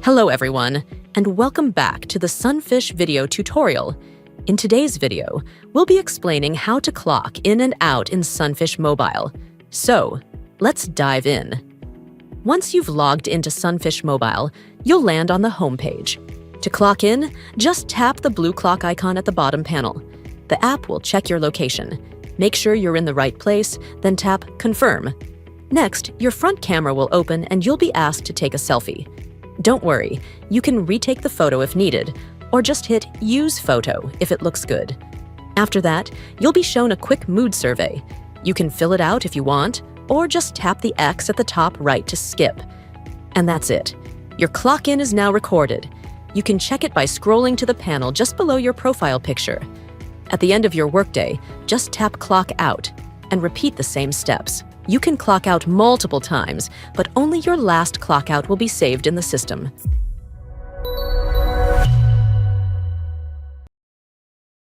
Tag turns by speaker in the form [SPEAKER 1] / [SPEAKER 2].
[SPEAKER 1] Hello everyone, and welcome back to the SunFish video tutorial. In today's video, we'll be explaining how to clock in and out in SunFish Mobile. So, let's dive in. Once you've logged into SunFish Mobile, you'll land on the home page. To clock in, just tap the blue clock icon at the bottom panel. The app will check your location. Make sure you're in the right place, then tap Confirm. Next, your front camera will open and you'll be asked to take a selfie. Don't worry, you can retake the photo if needed, or just hit Use Photo if it looks good. After that, you'll be shown a quick mood survey. You can fill it out if you want, or just tap the X at the top right to skip. And that's it. Your clock-in is now recorded. You can check it by scrolling to the panel just below your profile picture. At the end of your workday, just tap Clock Out and repeat the same steps. You can clock out multiple times, but only your last clock out will be saved in the system.